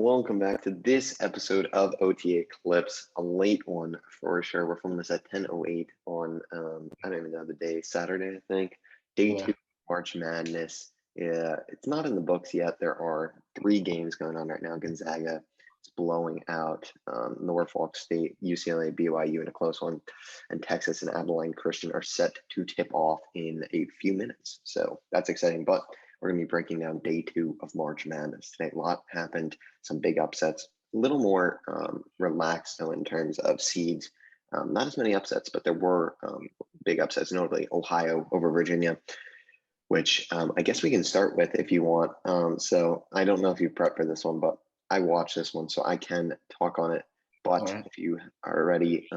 welcome back to this episode of OTA Clips, a late one for sure. We're filming this at 10:08 on, I don't even know the day, Saturday, I think. Day Yeah. two of March Madness. Yeah, it's not in the books yet. There are 3 games going on right now. Gonzaga is blowing out Norfolk State, UCLA, BYU in a close one, and Texas and Abilene Christian are set to tip off in a few minutes. So that's exciting, but we're going to be breaking down day 2 of March Madness today. A lot happened, some big upsets, a little more relaxed though in terms of seeds. Not as many upsets, but there were big upsets, notably Ohio over Virginia, which I guess we can start with if you want. So I don't know if you prepped for this one, but I watched this one, so I can talk on it. But All right. if you are ready,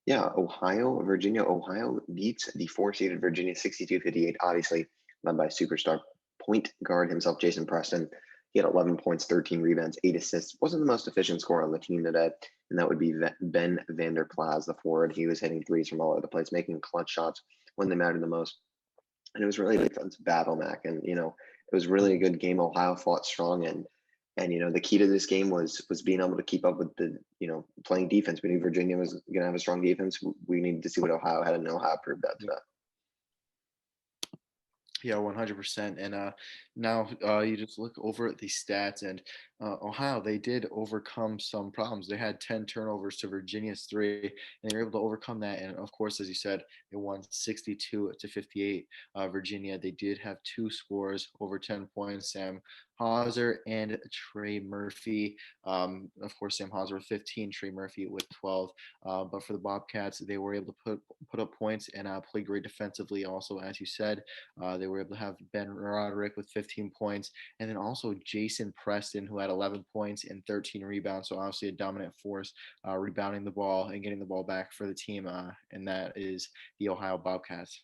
Ohio beats the 4-seeded Virginia 62-58, obviously led by superstar point guard himself, Jason Preston. He had 11 points, 13 rebounds, 8 assists. Wasn't the most efficient scorer on the team today, and that would be Ben Vander Plas, the forward. He was hitting threes from all over the place, making clutch shots when they mattered the most. And it was really a defensive battle, Mac. And, it was really a good game. Ohio fought strong, and the key to this game was being able to keep up with the playing defense. We knew Virginia was going to have a strong defense. We needed to see what Ohio had, and Ohio proved that today. Yeah, 100%. And now you just look over at the stats, and Ohio, they did overcome some problems. They had 10 turnovers to Virginia's 3, and they were able to overcome that. And of course, as you said, they won 62-58. Virginia, they did have 2 scores over 10 points, Sam Hauser and Trey Murphy. Of course, Sam Hauser with 15, Trey Murphy with 12. But for the Bobcats, they were able to put up points and play great defensively. Also, as you said, they were able to have Ben Roderick with 15 points, and then also Jason Preston, who had 11 points and 13 rebounds. So obviously a dominant force, rebounding the ball and getting the ball back for the team, and that is the Ohio Bobcats.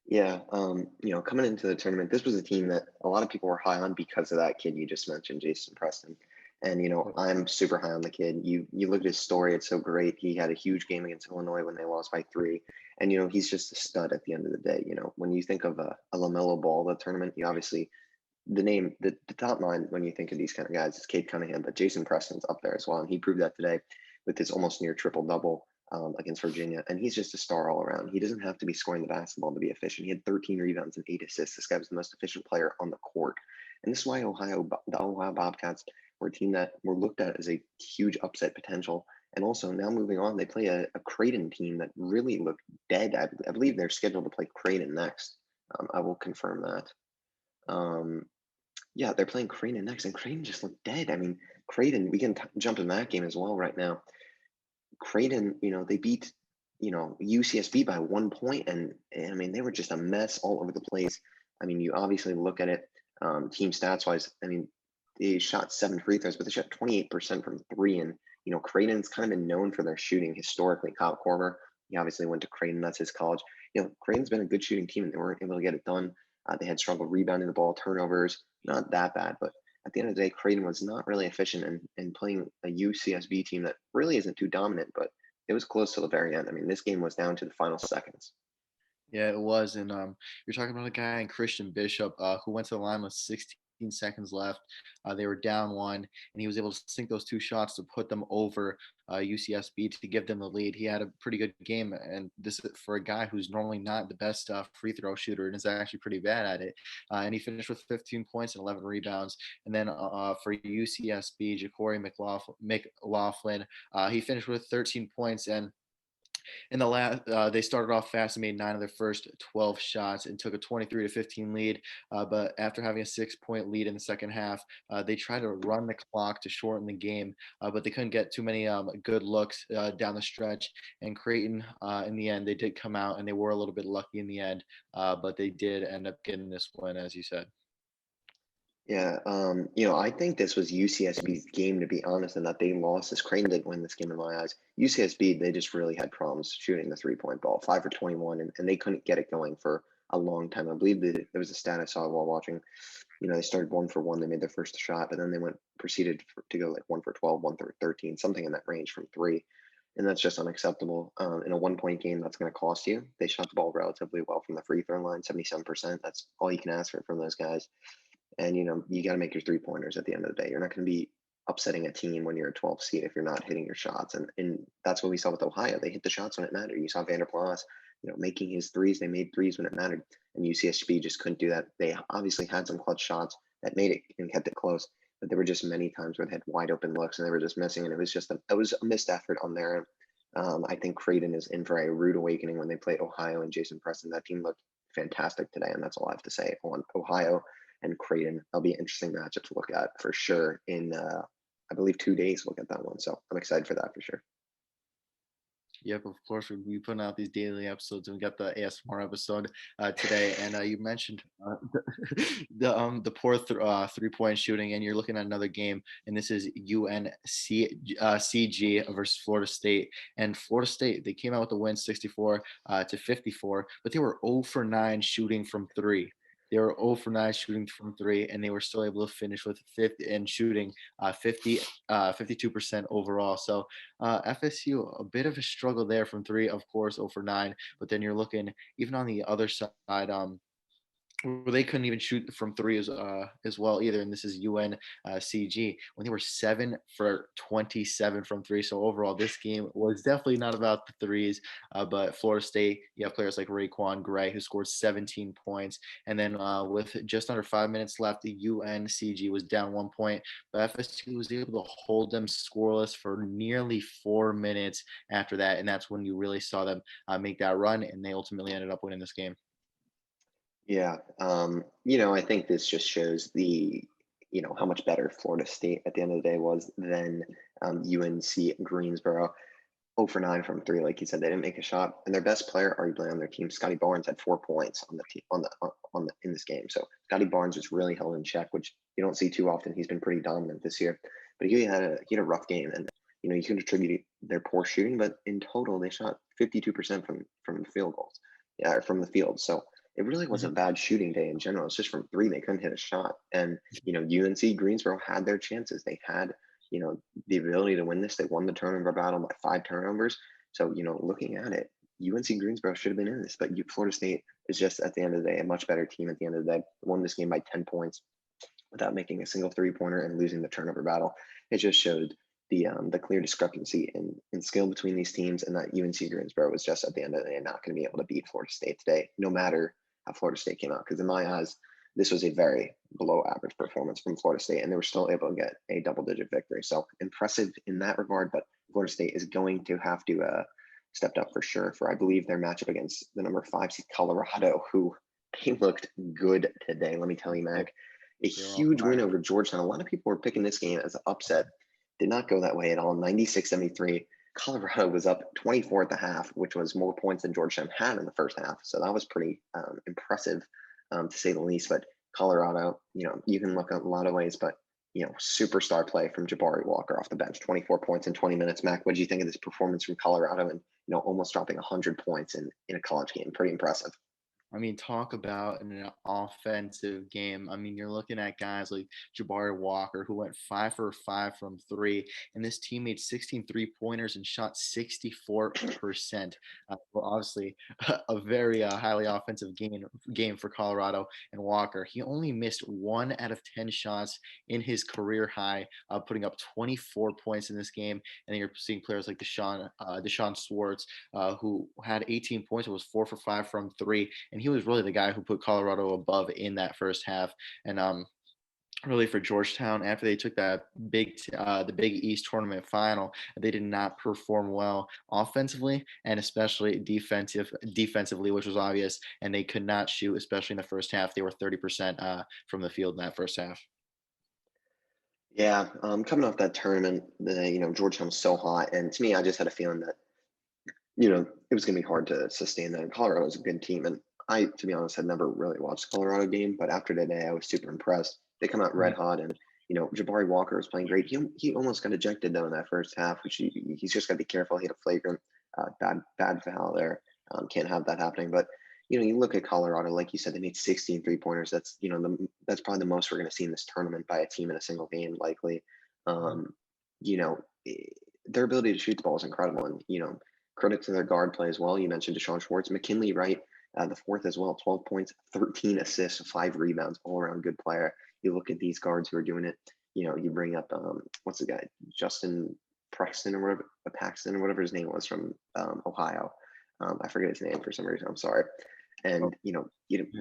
Yeah, coming into the tournament, this was a team that a lot of people were high on because of that kid you just mentioned, Jason Preston. And I'm super high on the kid. You look at his story; it's so great. He had a huge game against Illinois when they lost by 3, and he's just a stud at the end of the day. When you think of a LaMelo Ball, the tournament, you obviously the top mind when you think of these kind of guys is Cade Cunningham, but Jason Preston's up there as well, and he proved that today with his almost near triple double against Virginia. And he's just a star all around. He doesn't have to be scoring the basketball to be efficient. He had 13 rebounds and 8 assists. This guy was the most efficient player on the court, and this is why the Ohio Bobcats were a team that were looked at as a huge upset potential. And also now moving on, they play a Creighton team that really looked dead. I believe they're scheduled to play Creighton next. I will confirm that. Yeah, they're playing Creighton next, and Creighton just looked dead. I mean, Creighton, we can jump in that game as well right now. Creighton, they beat, UCSB by 1 point, and I mean, they were just a mess all over the place. I mean, you obviously look at it, team stats wise. I mean, they shot 7 free throws, but they shot 28% from 3, and Creighton's kind of been known for their shooting historically. Kyle Korver, he obviously went to Creighton, that's his college. Creighton's been a good shooting team, and they weren't able to get it done. They had struggled rebounding the ball, turnovers, not that bad, but at the end of the day, Creighton was not really efficient in playing a UCSB team that really isn't too dominant, but it was close to the very end. I mean, this game was down to the final seconds. Yeah, it was. And you're talking about a guy in Christian Bishop who went to the line with 16 seconds left. They were down 1, and he was able to sink those 2 shots to put them over UCSB to give them the lead. He had a pretty good game, and this is for a guy who's normally not the best free throw shooter and is actually pretty bad at it. And he finished with 15 points and 11 rebounds. And then for UCSB, Ja'Cory McLaughlin, he finished with 13 points, and in the last, they started off fast and made 9 of their first 12 shots and took a 23-15 lead. But after having a 6-point lead in the second half, they tried to run the clock to shorten the game, but they couldn't get too many good looks down the stretch. And Creighton, in the end, they did come out, and they were a little bit lucky in the end, but they did end up getting this win, as you said. Yeah, I think this was UCSB's game, to be honest, and that they lost this. Creighton didn't win this game in my eyes. UCSB, they just really had problems shooting the 3-point ball, 5 for 21, and they couldn't get it going for a long time. I believe that there was a stat I saw while watching. They started 1 for 1, they made their first shot, but then they proceeded to go like 1 for 12, 1 for 13, something in that range from 3. And that's just unacceptable. In a 1-point game, that's going to cost you. They shot the ball relatively well from the free throw line, 77%. That's all you can ask for from those guys. And, you got to make your 3 pointers at the end of the day. You're not going to be upsetting a team when you're a 12 seed if you're not hitting your shots. And that's what we saw with Ohio. They hit the shots when it mattered. You saw Vanderplas, making his threes. They made threes when it mattered. And UCSB just couldn't do that. They obviously had some clutch shots that made it and kept it close. But there were just many times where they had wide open looks and they were just missing. And it was a missed effort on their end. I think Creighton is in for a rude awakening when they play Ohio and Jason Preston. That team looked fantastic today, and that's all I have to say on Ohio and Creighton. That'll be an interesting matchup to look at for sure in, I believe, 2 days. Look at that one, so I'm excited for that for sure. Yep, of course. We'll be putting out these daily episodes, and we got the ASMR episode today. And you mentioned the poor 3-point shooting, and you're looking at another game, and this is CG versus Florida State. And Florida State, they came out with the win, 64-54, but they were 0 for 9 shooting from three. They were 0 for 9 shooting from three, and they were still able to finish with 50 and shooting 52% overall. So FSU, a bit of a struggle there from three, of course, 0 for 9. But then you're looking even on the other side, where they couldn't even shoot from three as well either. And this is UNCG when they were 7 for 27 from three. So overall, this game was definitely not about the threes. But Florida State, you have players like Raekwon Gray who scored 17 points. And then with just under 5 minutes left, the UNCG was down 1 point. But FSU was able to hold them scoreless for nearly 4 minutes after that. And that's when you really saw them make that run. And they ultimately ended up winning this game. Yeah. I think this just shows how much better Florida State at the end of the day was than UNC Greensboro. 0 for 9 from three, like you said, they didn't make a shot, and their best player, arguably on their team, Scotty Barnes, had 4 points on the team in this game. So Scotty Barnes was really held in check, which you don't see too often. He's been pretty dominant this year, but he had a rough game, and you can attribute their poor shooting, but in total they shot 52% from field goals, yeah, or from the field. So it really Mhm. wasn't bad shooting day in general. It's just from three they couldn't hit a shot, and UNC Greensboro had their chances. They had the ability to win this. They won the turnover battle by 5 turnovers. So, looking at it, UNC Greensboro should have been in this, but Florida State is just at the end of the day a much better team at the end of the day. Won this game by 10 points without making a single 3-pointer and losing the turnover battle. It just showed the clear discrepancy in skill between these teams, and that UNC Greensboro was just at the end of the day not going to be able to beat Florida State today, no matter how Florida State came out. Because in my eyes, this was a very below average performance from Florida State, and they were still able to get a double-digit victory. So impressive in that regard, but Florida State is going to have to step up for sure for, I believe, their matchup against the number 5 seed Colorado, who he looked good today. Let me tell you, Mac. A They were on huge win fire. over Georgetown. A lot of people were picking this game as an upset. Did not go that way at all. 96-73. Colorado was up 24 at the half, which was more points than Georgetown had in the first half. So that was pretty impressive, to say the least. But Colorado, you can look at a lot of ways, but superstar play from Jabari Walker off the bench, 24 points in 20 minutes. Mac, what do you think of this performance from Colorado and almost dropping 100 points in a college game? Pretty impressive. I mean, talk about an offensive game. I mean, you're looking at guys like Jabari Walker, who went 5 for 5 from three, and this team made 16 3-pointers and shot 64%. Well, obviously, a very highly offensive game for Colorado and Walker. He only missed 1 out of 10 shots in his career high, putting up 24 points in this game. And then you're seeing players like Deshaun Swartz, who had 18 points and was 4 for 5 from three. And he was really the guy who put Colorado above in that first half. And really for Georgetown, after they took the Big East tournament final, they did not perform well offensively and especially defensively, which was obvious. And they could not shoot, especially in the first half. They were 30% from the field in that first half. Yeah, coming off that tournament, Georgetown was so hot, and to me, I just had a feeling that it was going to be hard to sustain that. And Colorado was a good team, and I, to be honest, had never really watched the Colorado game, but after today, I was super impressed. They come out red Mhm. hot, and Jabari Walker was playing great. He almost got ejected though in that first half, which he's just got to be careful. He had a flagrant bad foul there. Can't have that happening. But you look at Colorado, like you said, they made 16 3-pointers. That's that's probably the most we're going to see in this tournament by a team in a single game, likely. Mhm. Um, you know, eh, their ability to shoot the ball is incredible, and credit to their guard play as well. You mentioned Deshaun Schwartz, McKinley Wright, the fourth as well, 12 points, 13 assists, 5 rebounds, all around good player. you look at these guards who are doing it. You bring up what's the guy, Justin Preston or whatever, Paxton or whatever his name was from Ohio. I forget his name for some reason. I'm sorry. Oh, And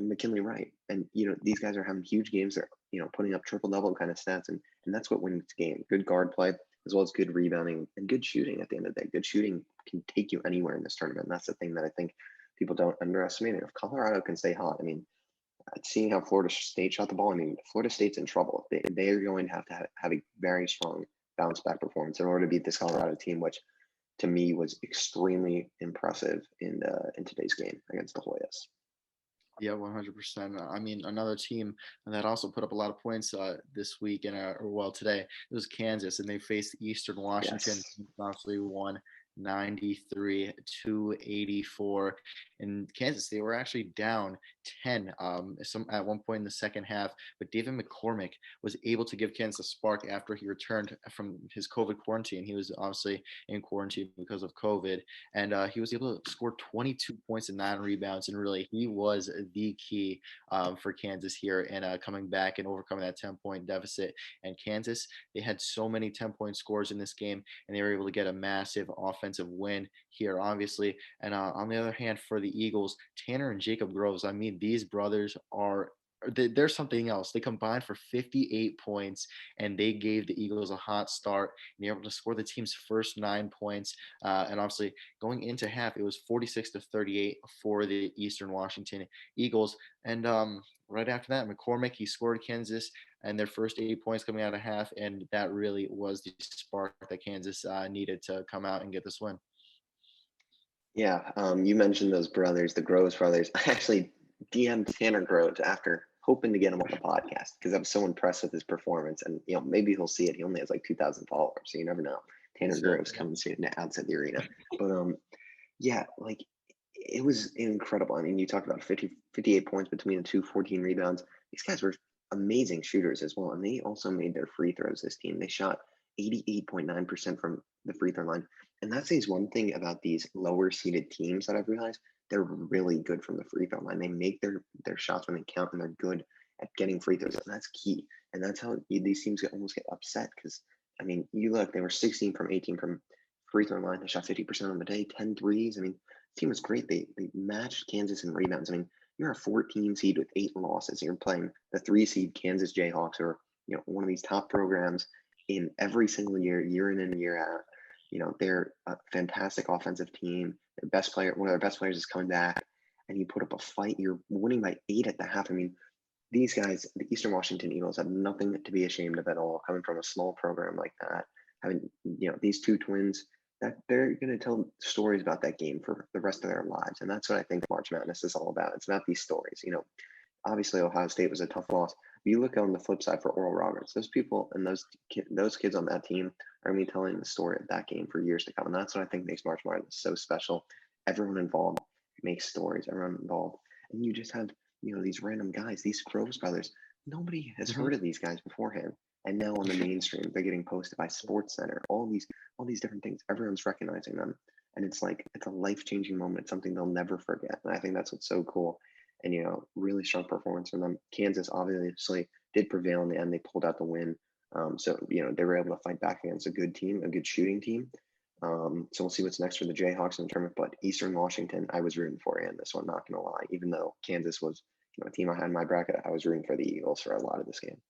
McKinley Wright, and these guys are having huge games. They're putting up triple double kind of stats, and that's what wins the game. Good guard play as well as good rebounding and good shooting. At the end of the day, good shooting can take you anywhere in this tournament. And that's the thing that I think people don't underestimate. And if Colorado can stay hot, I mean, seeing how Florida State shot the ball, I mean, Florida State's in trouble. They are going to have a very strong bounce back performance in order to beat this Colorado team, which to me was extremely impressive in today's game against the Hoyas. yeah, 100%. I mean, another team that also put up a lot of points this week or well today, it was Kansas, and they faced Eastern Washington. Yes. Obviously won 93-84. In Kansas, they were actually down 10 at one point in the second half, but David McCormick was able to give Kansas a spark after he returned from his COVID quarantine. He was obviously in quarantine because of COVID, and he was able to score 22 points and 9 rebounds, and really he was the key for Kansas here and coming back and overcoming that 10-point deficit. And Kansas, they had so many 10-point scores in this game, and they were able to get a massive offensive win here, obviously. And on the other hand, for the Eagles, Tanner and Jacob Groves, I mean, these brothers are there's something else. They combined for 58 points, and they gave the Eagles a hot start. And they were able to score the team's first 9 points. And obviously, going into half, it was 46-38 for the Eastern Washington Eagles. And right after that, McCormick, he scored Kansas and their first 8 points coming out of half, and that really was the spark that Kansas needed to come out and get this win. Yeah, you mentioned those brothers, the Groves brothers. I actually DM'd Tanner Groves after hoping to get him on the podcast because I was so impressed with his performance. And maybe he'll see it. He only has like 2,000 followers, so you never know. Tanner So, Groves coming soon outside the arena. But yeah, like it was incredible. I mean, you talked about 58 points between the two, 14 rebounds. These guys were amazing shooters as well, and they also made their free throws. This team, they shot 88.9% from the free throw line. And that says one thing about these lower seeded teams that I've realized. They're really good from the free throw line. They make their shots when they count, and they're good at getting free throws. And that's key. And that's how these teams almost get upset because, I mean, you look, they were 16 from 18 from free throw line. They shot 50% on the day, 10 threes. I mean, the team was great. They matched Kansas in rebounds. I mean, you're a 14 seed with 8 losses. You're playing the 3 seed Kansas Jayhawks, who are one of these top programs in every single year in and year out. They're a fantastic offensive team. Their best player, one of their best players, is coming back, and you put up a fight. You're winning by 8 at the half. I mean, these guys, the Eastern Washington Eagles, have nothing to be ashamed of at all. Coming from a small program like that, having these two twins, that they're going to tell stories about that game for the rest of their lives, and that's what I think March Madness is all about. It's about these stories. Obviously Ohio State was a tough loss. But you look on the flip side for Oral Roberts, those people and those kids on that team are going to be telling the story of that game for years to come. And that's what I think makes March Madness so special. Everyone involved makes stories, everyone involved. And you just have, these random guys, these Groves brothers. Nobody has mhm. heard of these guys beforehand. And now on the mainstream, they're getting posted by Sports Center, all these different things. Everyone's recognizing them. And it's like it's a life-changing moment. It's something they'll never forget. And I think that's what's so cool. And really strong performance from them. Kansas obviously did prevail in the end. They pulled out the win. So they were able to fight back against a good team, a good shooting team. So we'll see what's next for the Jayhawks in the tournament. But Eastern Washington, I was rooting for in this one. Not gonna lie, even though Kansas was a team I had in my bracket, I was rooting for the Eagles for a lot of this game.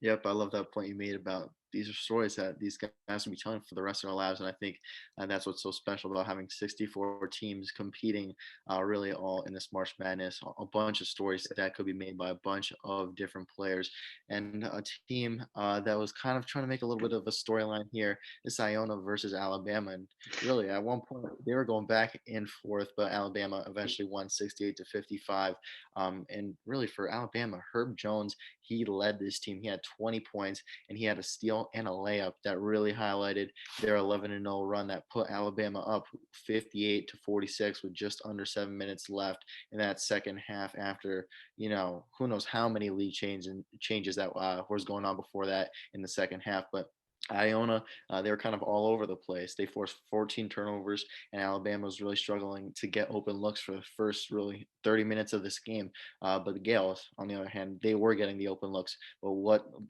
Yep, I love that point you made about these are stories that these guys will be telling for the rest of their lives, and I think that's what's so special about having 64 teams competing, really all in this March Madness. A bunch of stories that could be made by a bunch of different players, and a team that was kind of trying to make a little bit of a storyline here is Iona versus Alabama, and really at one point they were going back and forth, but Alabama eventually won 68-55. And really for Alabama, Herb Jones, he led this team. He had 20 points and he had a steal and a layup that really highlighted their 11-0 run that put Alabama up 58-46 with just under 7 minutes left in that second half after, who knows how many league changes that was going on before that in the second half. But Iona, they were kind of all over the place. They forced 14 turnovers, and Alabama was really struggling to get open looks for the first really 30 minutes of this game. But the Gales, on the other hand, they were getting the open looks. But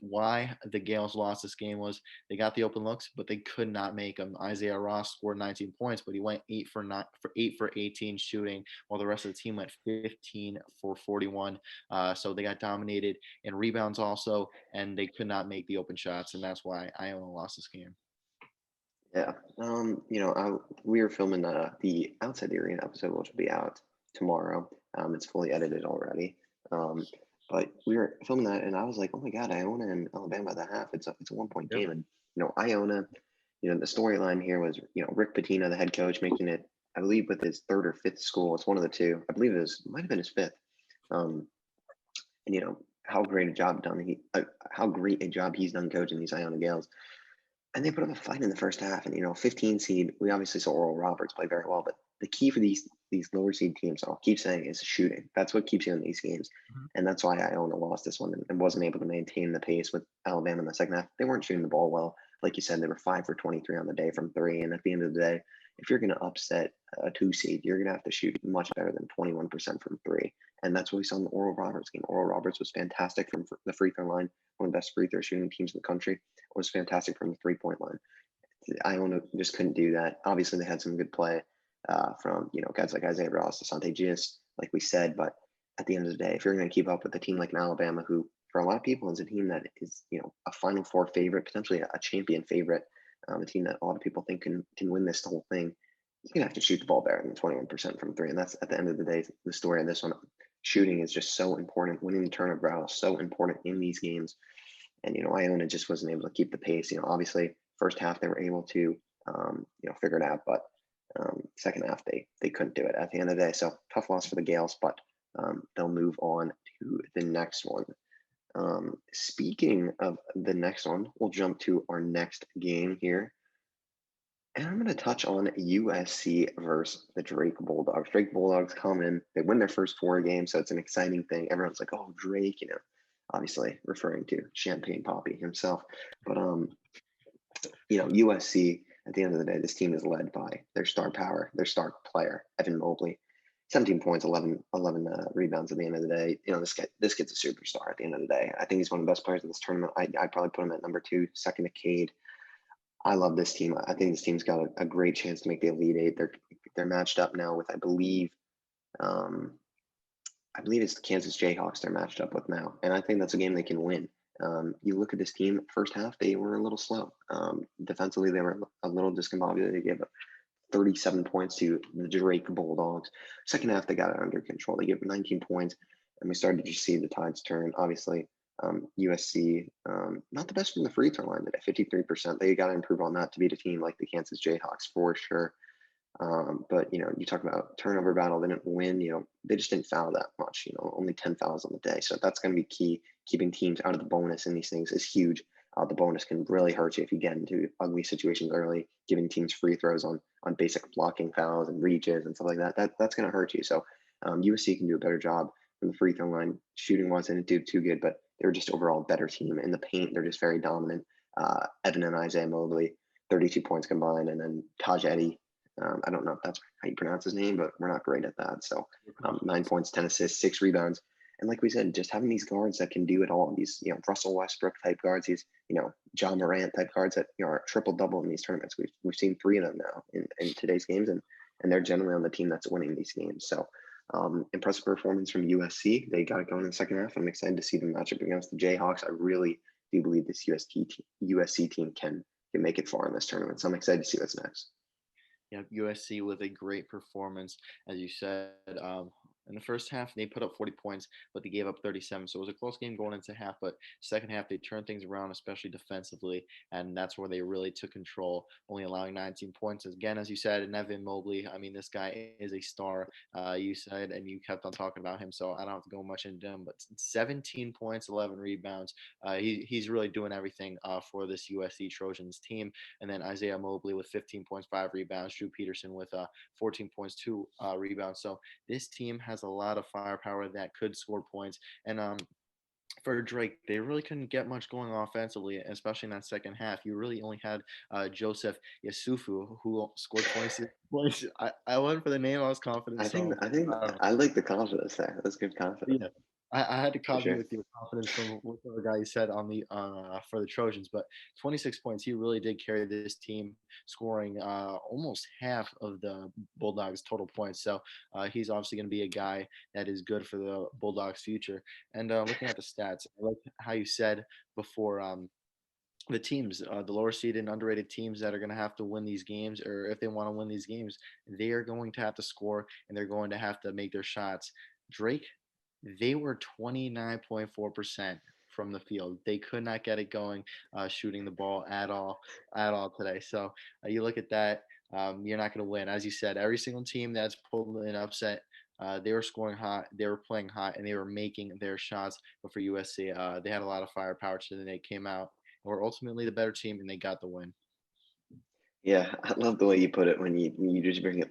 why the Gales lost this game was they got the open looks, but they could not make them. Isaiah Ross scored 19 points, but he went 8 for 18 shooting, while the rest of the team went 15 for 41. So they got dominated in rebounds also, and they could not make the open shots, and that's why Iona lost this game. Yeah. We were filming the Outside the Arena episode, which will be out tomorrow. It's fully edited already. Um, but we were filming that, and I was like, "Oh my God, Iona and Alabama at the half. It's a 1 point Yep. game." And Iona. The storyline here was Rick Pitino, the head coach, making it, I believe, with his third or fifth school. It's one of the two. I believe might have been his fifth. Um, and how great a job he's done coaching these Iona Gales. And they put up a fight in the first half. And 15 seed, we obviously saw Oral Roberts play very well, but the key for these lower seed teams, I'll keep saying, is shooting. That's what keeps you in these games. Mhm. And that's why Iona lost this one and wasn't able to maintain the pace with Alabama in the second half. They weren't shooting the ball well. Like you said, they were 5 for 23 on the day from three. And at the end of the day, if you're going to upset a 2 seed, you're going to have to shoot much better than 21% from three. And that's what we saw in the Oral Roberts game. Oral Roberts was fantastic from the free throw line, one of the best free throw shooting teams in the country. Was fantastic from the 3 point line. Iona just couldn't do that. Obviously, they had some good play from guys like Isaiah Ross, Asante Gist, like we said. But at the end of the day, if you're going to keep up with a team like Alabama, who for a lot of people is a team that is a Final Four favorite, potentially a champion favorite, a team that a lot of people think can win this whole thing, you're going to have to shoot the ball better than 21% from three. And that's at the end of the day the story of this one. Shooting is just so important. Winning the turnover battle is so important in these games. And Iona just wasn't able to keep the pace. Obviously first half they were able to figure it out, but second half they couldn't do it at the end of the day. So tough loss for the Gales, but they'll move on to the next one. Speaking of the next one, we'll jump to our next game here. And I'm going to touch on USC versus the Drake Bulldogs. Drake Bulldogs come in, they win their first 4 games, so it's an exciting thing. Everyone's like, "Oh, Drake," obviously referring to Champagne Poppy himself. But USC, at the end of the day, this team is led by their star power, their star player, Evan Mobley. 17 points, 11 rebounds at the end of the day. This kid's a superstar at the end of the day. I think he's one of the best players in this tournament. I'd probably put him at number 2, second to Cade. I love this team. I think this team's got a great chance to make the Elite Eight. They're matched up now with, um, I believe it's the Kansas Jayhawks they're matched up with now, and I think that's a game they can win. You look at this team, first half, they were a little slow. Defensively, they were a little discombobulated. They gave up 37 points to the Drake Bulldogs. Second half, they got it under control. They gave 19 points, and we started to see the tides turn. Obviously, USC, not the best from the free throw line at 53%. They got to improve on that to beat a team like the Kansas Jayhawks for sure. But you talk about turnover battle, they didn't win. They just didn't foul that much. Only 10 fouls on the day, so that's going to be key. Keeping teams out of the bonus in these things is huge. The bonus can really hurt you if you get into ugly situations early. Giving teams free throws on basic blocking fouls and reaches and stuff like that. That's going to hurt you. So USC can do a better job from the free throw line. Shooting wasn't too good, but they were just overall a better team in the paint. They're just very dominant. Evan and Isaiah Mobley, 32 points combined, and then Taj Eddy. I don't know if that's how you pronounce his name, but we're not great at that. So 9 points, 10 assists, 6 rebounds. And like we said, just having these guards that can do it all, these, Russell Westbrook type guards, these, John Morant type guards that are triple double in these tournaments. We've seen 3 of them now in today's games, and they're generally on the team that's winning these games. So impressive performance from USC. They got it going in the second half. I'm excited to see them match up against the Jayhawks. I really do believe this USC team can make it far in this tournament. So I'm excited to see what's next. Yeah, USC with a great performance, as you said. In the first half, they put up 40 points, but they gave up 37. So it was a close game going into half. But second half, they turned things around, especially defensively, and that's where they really took control, only allowing 19 points. Again, as you said, and Evan Mobley. I mean, this guy is a star. You said, and you kept on talking about him, so I don't have to go much into him. But 17 points, 11 rebounds. He's really doing everything for this USC Trojans team. And then Isaiah Mobley with 15 points, 5 rebounds. Drew Peterson with 14 points, 2 rebounds. So this team has a lot of firepower that could score points. And for Drake, they really couldn't get much going offensively, especially in that second half. You really only had Joseph Yasufu, who scored 26 points. I went for the name, I was confident, so I think I don't know. I like the confidence there. That's good confidence Yeah, I had to for copy sure. with your confidence from whichever guy you said on the for the Trojans, but 26 points. He really did carry this team, scoring almost half of the Bulldogs' total points. So he's obviously going to be a guy that is good for the Bulldogs' future. And looking at the stats, I like how you said before. The teams, the lower seeded and underrated teams that are going to have to win these games, or if they want to win these games, they are going to have to score and they're going to have to make their shots. Drake, they were 29.4% from the field. They could not get it going shooting the ball at all today. So you look at that, you're not going to win. As you said, every single team that's pulled an upset, they were scoring hot, they were playing hot, and they were making their shots. But for USC, they had a lot of firepower today. They came out and were ultimately the better team, and they got the win. Yeah, I love the way you put it when you just bring up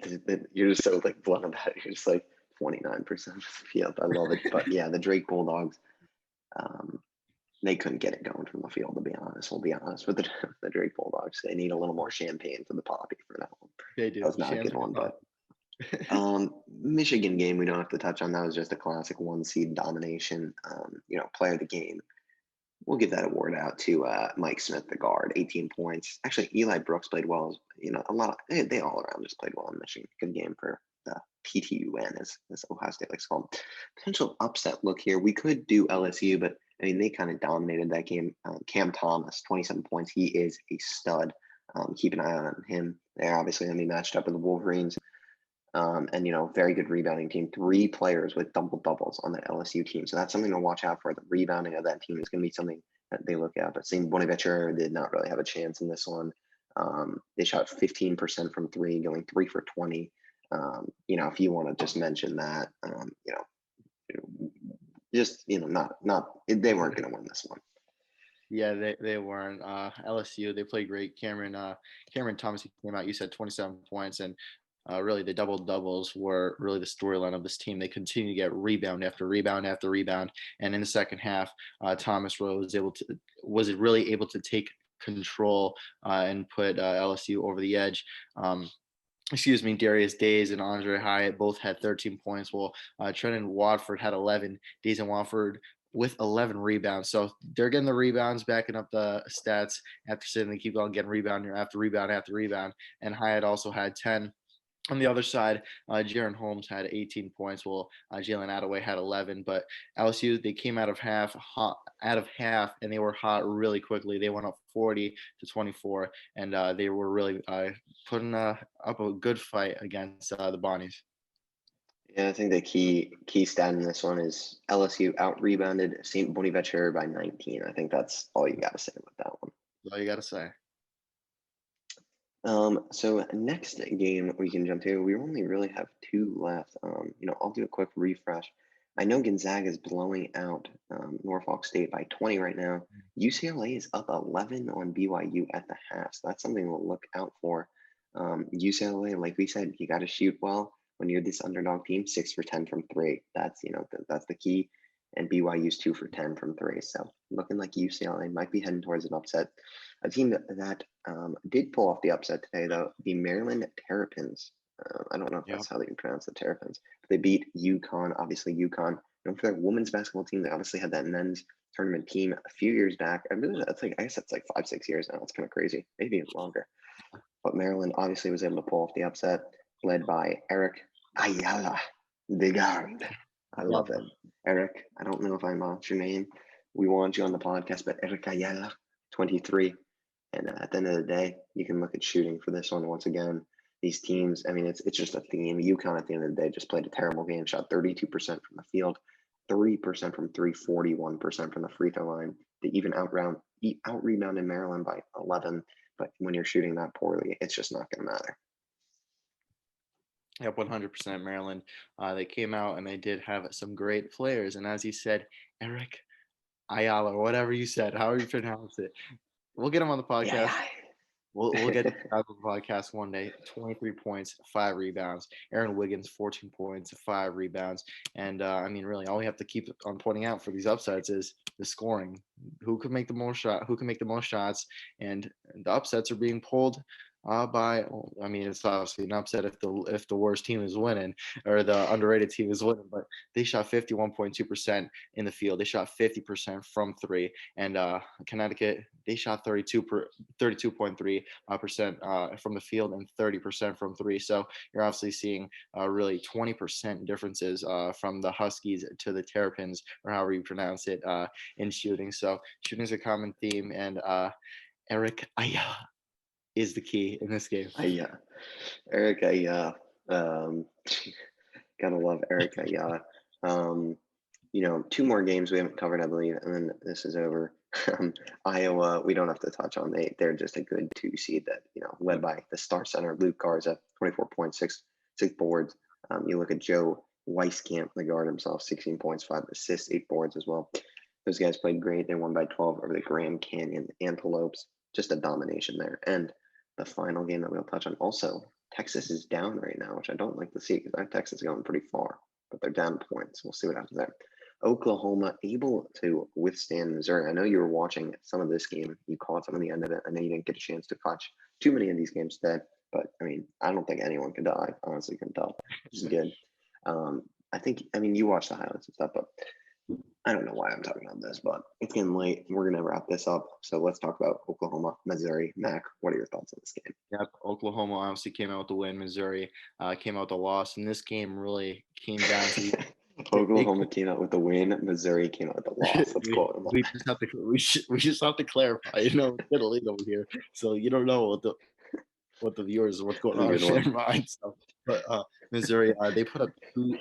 you're just so like blunt about it. You're just like 29% of the field. I love it. But yeah, the Drake Bulldogs, um, they couldn't get it going from the field, to be honest. We'll be honest with the, the Drake Bulldogs. They need a little more champagne for the poppy for that one. They That do. was not a Shams good for the one, pop. but Michigan game we don't have to touch on. That was just a classic one seed domination. Player of the game. We'll give that award out to Mike Smith, the guard, 18 points. Actually, Eli Brooks played well. A lot of they all around just played well in Michigan. Good game for the PTUN, as Ohio State likes to call them. Potential upset look here. We could do LSU, but I mean they kind of dominated that game. Cam Thomas, 27 points. He is a stud. Keep an eye on him. They're obviously going to be matched up with the Wolverines. Very good rebounding team. Three players with double doubles on the LSU team. So that's something to watch out for. The rebounding of that team is going to be something that they look at. But St. Bonaventure did not really have a chance in this one. They shot 15% from three, going 3 for 20. If you want to just mention that, not they weren't going to win this one. Yeah, they weren't. LSU, they played great. Cameron Thomas, he came out. You said 27 points, and really the double doubles were really the storyline of this team. They continue to get rebound after rebound after rebound, and in the second half, Thomas was really able to take control and put LSU over the edge. Excuse me, Darius Days and Andre Hyatt both had 13 points, while Trenton Watford had 11. Days and Watford with 11 rebounds. So they're getting the rebounds, backing up the stats after sitting. They keep on getting rebound after rebound after rebound. And Hyatt also had 10. On the other side, Jaron Holmes had 18 points, while Jalen Attaway had 11. But LSU, they came out of half, and they were hot really quickly. They went up 40-24, and they were really putting up a good fight against the Bonnies. Yeah, I think the key stat in this one is LSU out rebounded St. Bonaventure by 19. I think that's all you got to say with that one. That's all you got to say. So next game we can jump to, we only really have two left. I'll do a quick refresh. I know Gonzaga is blowing out Norfolk State by 20 right now. UCLA is up 11 on BYU at the half, so that's something we'll look out for. UCLA, like we said, you got to shoot well when you're this underdog team. 6 for 10 from three. That's that's the key. And BYU's 2 for 10 from three. So looking like UCLA might be heading towards an upset. A team that did pull off the upset today, though, the Maryland Terrapins. I don't know if Yeah. that's how they pronounce the Terrapins, but they beat UConn. Obviously, UConn, known for their women's basketball team, they obviously had that men's tournament team a few years back. I guess that's like 5-6 years now. It's kind of crazy, maybe even longer. But Maryland obviously was able to pull off the upset, led by Eric Ayala, the guard. I love it. Eric, I don't know if I botched your name. We want you on the podcast, but Eric Ayala, 23. And at the end of the day, you can look at shooting for this one once again. These teams, I mean, it's just a theme. UConn at the end of the day just played a terrible game, shot 32% from the field, 30% from three, 41% from the free throw line. They even out-rebounded Maryland by 11. But when you're shooting that poorly, it's just not going to matter. Yep, 100% Maryland. They came out and they did have some great players. And as you said, Eric Ayala, or whatever you said, however you pronounce it, we'll get him on the podcast. Yeah. We'll get to the podcast one day. 23 points, 5 rebounds. Aaron Wiggins, 14 points, 5 rebounds. And I mean, really, all we have to keep on pointing out for these upsets is the scoring. Who can make the most shot? Who can make the most shots? And the upsets are being pulled by. Well, I mean, it's obviously an upset if the worst team is winning or the underrated team is winning. But they shot 51.2% in the field. They shot 50% from three. And Connecticut, they shot 32.3% from the field and 30% from three. So you're obviously seeing really 20% differences from the Huskies to the Terrapins, or however you pronounce it, in shooting. So shooting is a common theme, and Eric Aya is the key in this game. Yeah, Eric, um, gotta love Eric. Two more games we haven't covered, I believe, and then this is over. Iowa, we don't have to touch on. They're just a good two seed that led Yep. by the star center Luke Garza, 24.6 boards. You look at Joe Weiskamp, the guard himself, 16 points, 5 assists, 8 boards as well. Those guys played great. They won by 12 over the Grand Canyon Antelopes. Just a domination there. And the final game that we'll touch on also, Texas is down right now, which I don't like to see because I have Texas going pretty far, but they're down points. We'll see what happens there. Oklahoma able to withstand Missouri. I know you were watching some of this game. You caught some of the end of it. I know you didn't get a chance to catch too many of these games today, but I mean, I don't think anyone could die. Honestly, can tell. This is good. I mean, you watch the highlights and stuff, but I don't know why I'm talking about this, but it's getting late. We're gonna wrap this up. So let's talk about Oklahoma, Missouri. Mac, what are your thoughts on this game? Yep, Oklahoma obviously came out with the win. Missouri came out with the loss, and this game really came down to they Oklahoma came out with the win. Missouri came out with the loss. Let's quote them. we just have to clarify. Italy over here, so you don't know what the viewers what's going That's a on good in their one. minds. So, but Missouri, they put up two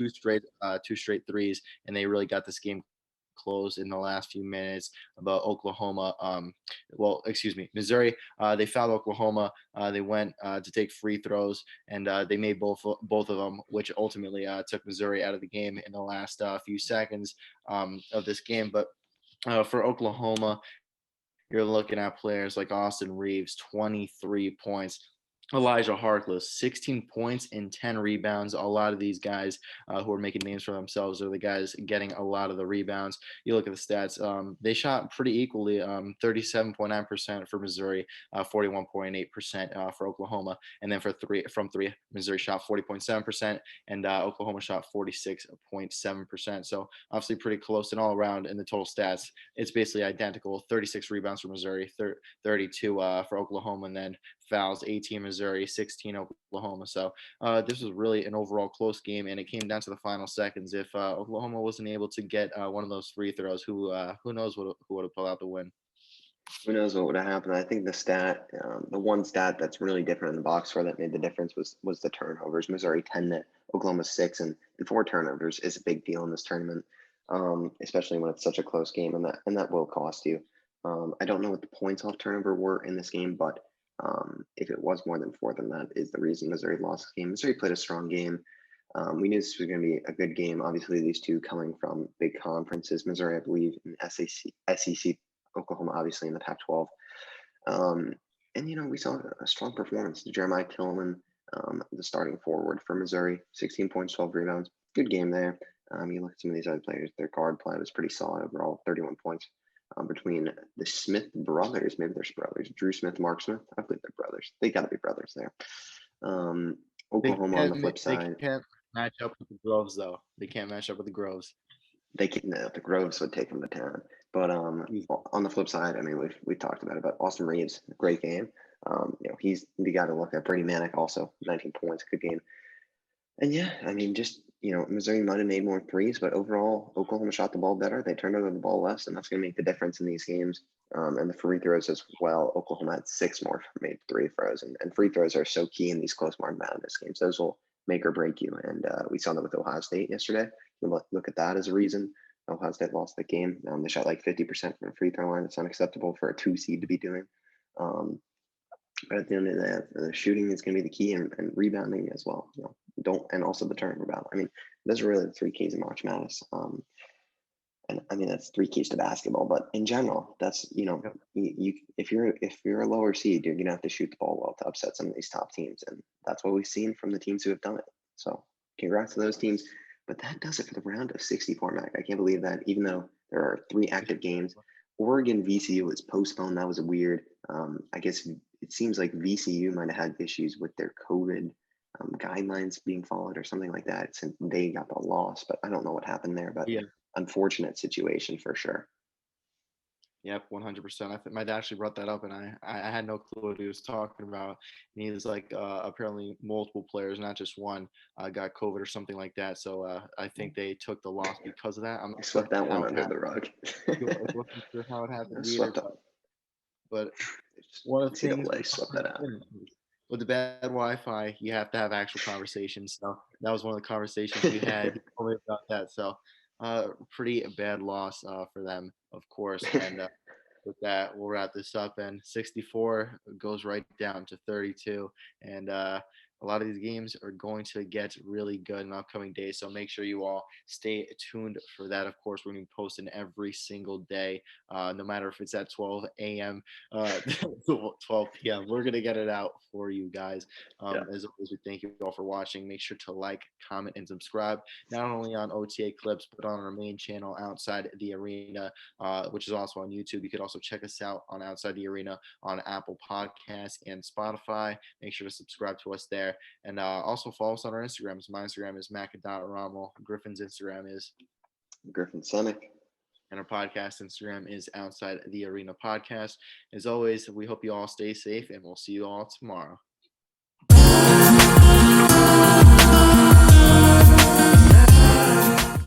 straight threes, and they really got this game closed in the last few minutes. About Oklahoma, well, excuse me, Missouri, they fouled Oklahoma. They went to take free throws, and they made both of them, which ultimately took Missouri out of the game in the last few seconds of this game. But for Oklahoma, you're looking at players like Austin Reeves, 23 points. Elijah Harkless, 16 points and 10 rebounds. A lot of these guys who are making names for themselves are the guys getting a lot of the rebounds. You look at the stats; they shot pretty equally. 37.9% for Missouri, 41.8% for Oklahoma, and then from three, Missouri shot 40.7%, and Oklahoma shot 46.7%. So obviously pretty close and all around in the total stats. It's basically identical. 36 rebounds for Missouri, 32 for Oklahoma, and then fouls, 18 Missouri, 16 Oklahoma. So this was really an overall close game, and it came down to the final seconds. If Oklahoma wasn't able to get one of those free throws, who knows who would have pulled out the win? Who knows what would have happened? I think the one stat that's really different in the box score that made the difference was the turnovers. Missouri 10 net, Oklahoma 6, and 4 turnovers is a big deal in this tournament, especially when it's such a close game, and that will cost you. I don't know what the points off turnover were in this game, but if it was more than four, then that is the reason Missouri lost the game. Missouri played a strong game. We knew this was going to be a good game. Obviously, these two coming from big conferences. Missouri, I believe, in SEC, Oklahoma, obviously in the Pac-12. And we saw a strong performance. Jeremiah Tillman, the starting forward for Missouri, 16 points, 12 rebounds. Good game there. You look at some of these other players; their guard play was pretty solid overall, 31 points. Between the Smith brothers, maybe they're brothers, Drew Smith, Mark Smith. I believe they're brothers. They got to be brothers there. Oklahoma on the flip They side, can't match up with the Groves though. They can't match up with the Groves. they can no, the Groves would take them to town. But on the flip side, I mean, we've talked about it. But Austin Reeves, great game. He's the guy to look at. Brady Manic also 19 points, good game. And yeah, I mean, just Missouri might have made more threes, but overall, Oklahoma shot the ball better. They turned over the ball less, and that's going to make the difference in these games. And the free throws as well. Oklahoma had 6 more made free throws, and free throws are so key in these close March Madness games. Those will make or break you. And we saw that with Ohio State yesterday. You look at that as a reason. Ohio State lost the game. They shot like 50% from the free throw line. It's unacceptable for a 2 seed to be doing. But at the end of the shooting is going to be the key, and rebounding as well. And also the turnover battle. I mean, those are really the three keys in March Madness. And I mean, that's three keys to basketball, but in general, that's, Yep. if you're a lower seed, you're gonna have to shoot the ball well to upset some of these top teams, and that's what we've seen from the teams who have done it. So, congrats to those teams. But that does it for the round of 64, Mac. I can't believe that even though there are three active games, Oregon VCU was postponed. That was weird. I guess it seems like VCU might have had issues with their COVID guidelines being followed or something like that since they got the loss. But I don't know what happened there. But Yeah. unfortunate situation for sure. Yep, 100%. I think my dad actually brought that up, and I had no clue what he was talking about. And he was like, apparently multiple players, not just one, got COVID or something like that. So I think they took the loss because of that. I'm I not sure swept that one how it under happened. the rug. I wasn't sure how it I happened either, swept up. but Just one of the things NCAA swept that out. with the bad Wi-Fi, you have to have actual conversations. So that was one of the conversations we had. He told me about that. So pretty bad loss for them, of course. And with that, we'll wrap this up. And 64 goes right down to 32. And a lot of these games are going to get really good in upcoming days. So make sure you all stay tuned for that. Of course, we're going to be posting every single day, no matter if it's at 12 a.m., 12 p.m. We're going to get it out for you guys. Yeah. As always, we thank you all for watching. Make sure to like, comment, and subscribe, not only on OTA Clips, but on our main channel, Outside the Arena, which is also on YouTube. You could also check us out on Outside the Arena on Apple Podcasts and Spotify. Make sure to subscribe to us there. And also follow us on our Instagrams. My Instagram is mac.rommel. Griffin's Instagram is, Griffin Senyek. and our podcast Instagram is Outside the Arena Podcast. As always, we hope you all stay safe, and we'll see you all tomorrow.